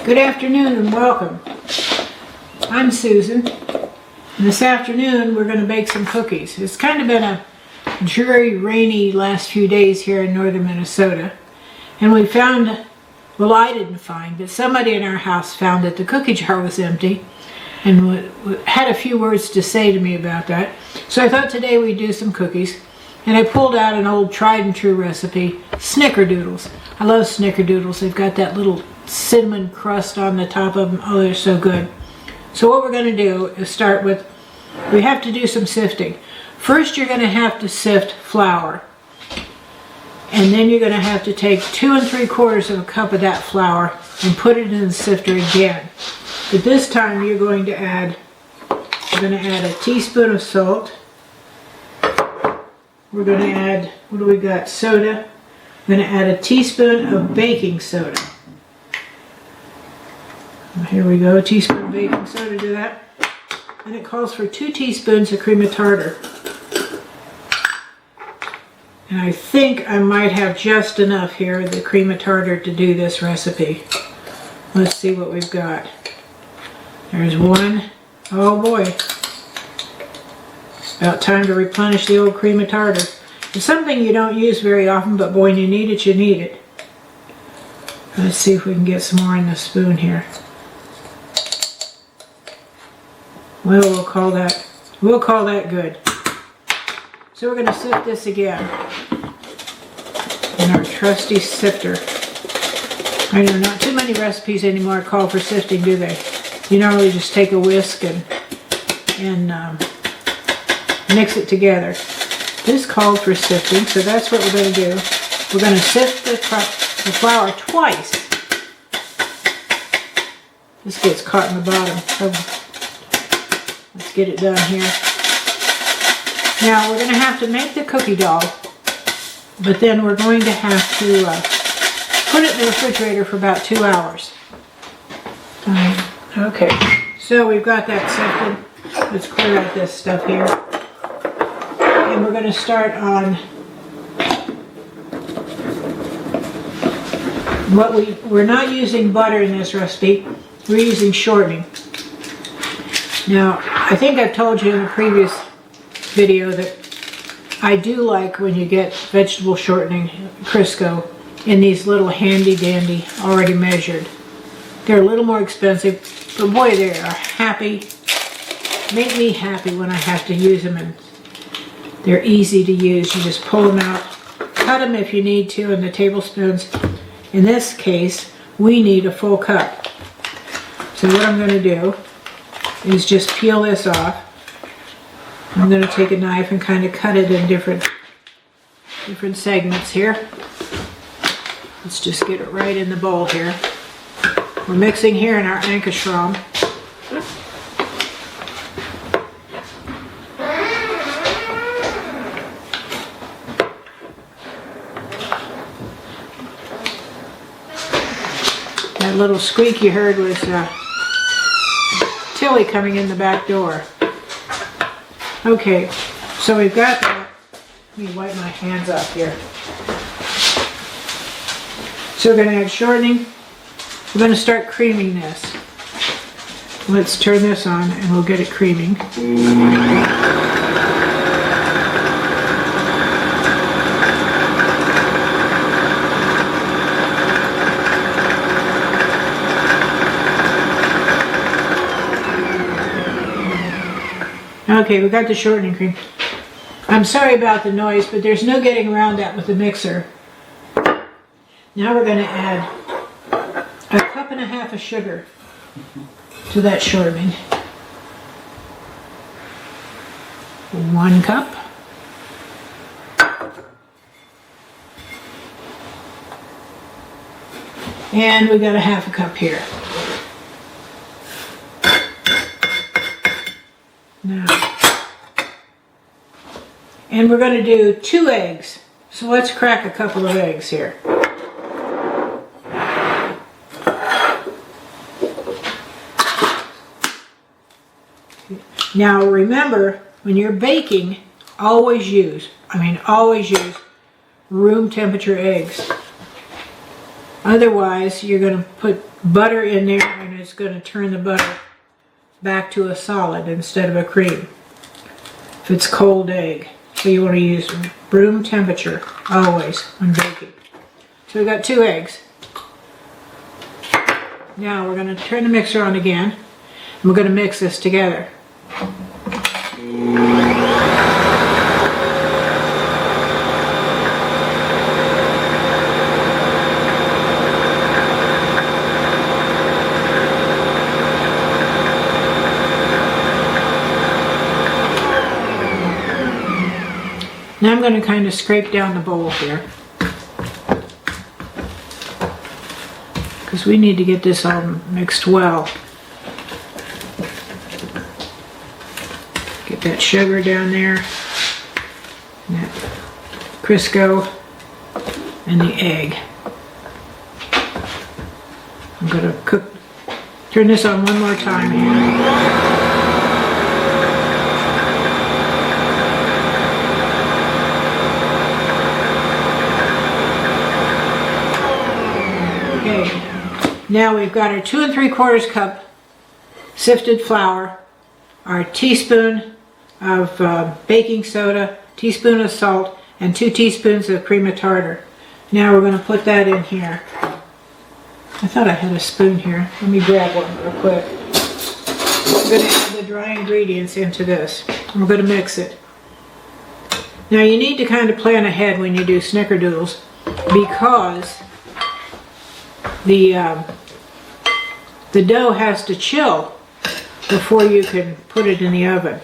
Good afternoon and welcome. I'm Susan, and this afternoon we're going to bake some cookies. It's kind of been a dreary, rainy last few days here in northern Minnesota, and we found, well, I didn't find, but somebody in our house found that the cookie jar was empty and had a few words to say to me about that. So I thought today we'd do some cookies, and I pulled out an old tried and true recipe, Snickerdoodles. I love Snickerdoodles. They've got that little cinnamon crust on the top of them. Oh, they're so good. So what we're going to do is start with, we have to do some sifting. First you're going to have to sift flour. And then you're going to have to take 2 3/4 cups of that flour and put it in the sifter again. But this time you're going to add, a teaspoon of salt. We're going to add, what do we got? Soda. We're going to add a teaspoon of baking soda. Here we go, a teaspoon of baking soda to that. And it calls for 2 teaspoons of cream of tartar. And I think I might have just enough here of the cream of tartar to do this recipe. Let's see what we've got. There's one. Oh boy. It's about time to replenish the old cream of tartar. It's something you don't use very often, but boy, when you need it, you need it. Let's see if we can get some more in the spoon here. Well, we'll call that good. So we're going to sift this again in our trusty sifter. I know not too many recipes anymore call for sifting, do they? You normally just take a whisk and mix it together. This called for sifting, so that's what we're going to do. We're going to sift the flour twice. This gets caught in the bottom. So let's get it done here. Now we're going to have to make the cookie dough, but then we're going to have to put it in the refrigerator for about 2 hours. Okay, so we've got that sifted. Let's clear out this stuff here. And we're going to start on we're not using butter in this recipe, we're using shortening. Now, I think I've told you in a previous video that I do like when you get vegetable shortening, Crisco, in these little handy dandy, already measured. They're a little more expensive, but boy, they are happy. Make me happy when I have to use them, and they're easy to use. You just pull them out, cut them if you need to in the tablespoons. In this case, we need a full cup. So what I'm going to do is just peel this off. I'm going to take a knife and kind of cut it in different segments here. Let's just get it right in the bowl here. We're mixing here in our Ankerschramm. That little squeak you heard was Tilly coming in the back door. Okay, so we've got that. Let me wipe my hands off here. So we're going to add shortening. We're going to start creaming this. Let's turn this on and we'll get it creaming. Okay, we got the shortening cream. I'm sorry about the noise, but there's no getting around that with the mixer. Now we're going to add 1.5 cups of sugar to that shortening. 1 cup. And we got 1/2 cup here. Now, and we're going to do 2 eggs. So let's crack a couple of eggs here. Now remember, when you're baking, always use room temperature eggs. Otherwise, you're going to put butter in there and it's going to turn the butter back to a solid instead of a cream if it's cold egg. So you want to use room temperature always when baking. So we've got 2 eggs. Now we're going to turn the mixer on again and we're going to mix this together. Now I'm going to kind of scrape down the bowl here, because we need to get this all mixed well. Get that sugar down there, and that Crisco, and the egg. I'm going to turn this on one more time here. Now we've got our 2 3/4 cup sifted flour, our teaspoon of baking soda, teaspoon of salt, and 2 teaspoons of cream of tartar. Now we're going to put that in here. I thought I had a spoon here. Let me grab one real quick. I'm going to add the dry ingredients into this. I'm going to mix it. Now you need to kind of plan ahead when you do snickerdoodles, because the dough has to chill before you can put it in the oven.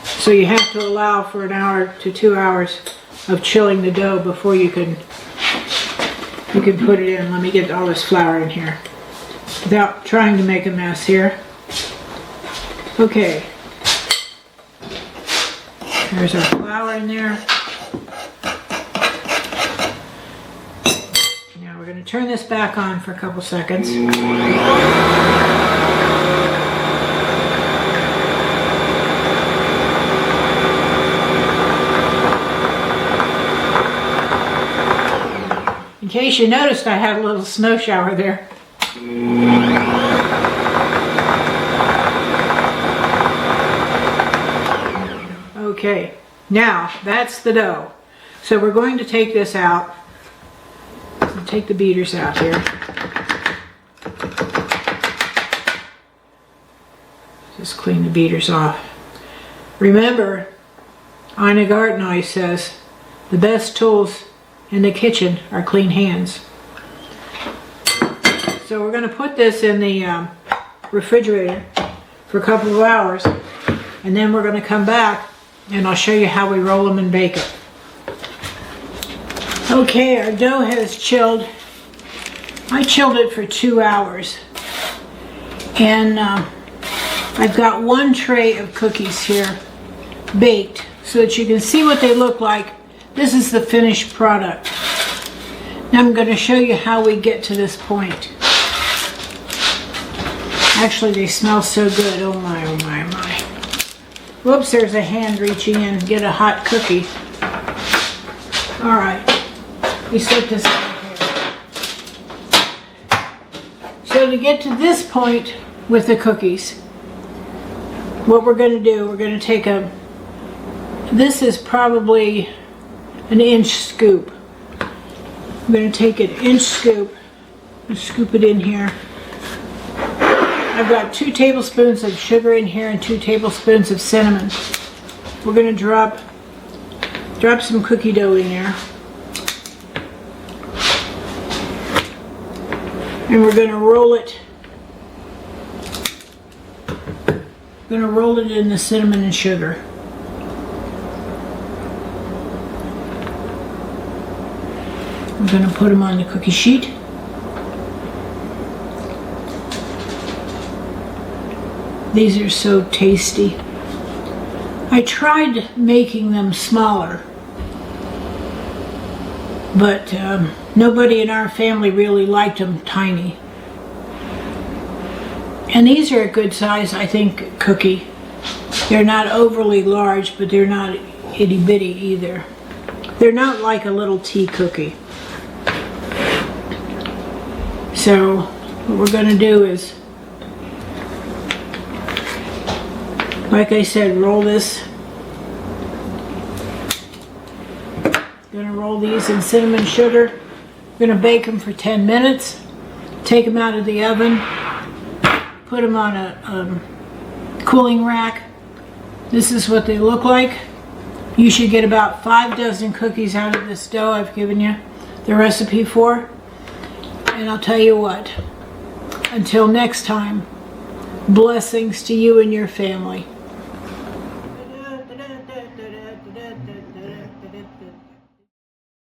So you have to allow for 1 hour to 2 hours of chilling the dough before you can put it in. Let me get all this flour in here without trying to make a mess here. Okay. There's our flour in there. We're going to turn this back on for a couple seconds. In case you noticed, I had a little snow shower there. Okay, now that's the dough. So we're going to take this out. Take the beaters out here. Just clean the beaters off. Remember, Ina Gartenay says, the best tools in the kitchen are clean hands. So we're going to put this in the refrigerator for a couple of hours, and then we're going to come back and I'll show you how we roll them and bake it. Okay, our dough has chilled. I chilled it for 2 hours. And I've got 1 tray of cookies here baked so that you can see what they look like. This is the finished product. Now I'm going to show you how we get to this point. Actually, they smell so good. Oh my, oh my, oh my. Whoops, there's a hand reaching in to get a hot cookie. All right. We set this out here. So to get to this point with the cookies, what we're going to do, we're going to take this is probably an inch scoop. I'm going to take an inch scoop and scoop it in here. I've got 2 tablespoons of sugar in here and 2 tablespoons of cinnamon. We're going to drop some cookie dough in there. And we're going to roll it. We're going to roll it in the cinnamon and sugar. We're going to put them on the cookie sheet. These are so tasty. I tried making them smaller, but nobody in our family really liked them tiny. And these are a good size, I think, cookie. They're not overly large, but they're not itty bitty either. They're not like a little tea cookie. So what we're going to do is, like I said, roll this. Going to roll these in cinnamon sugar. Going to bake them for 10 minutes. Take them out of the oven. Put them on a cooling rack. This is what they look like. You should get about 5 dozen cookies out of this dough I've given you the recipe for. And I'll tell you what, until next time, blessings to you and your family.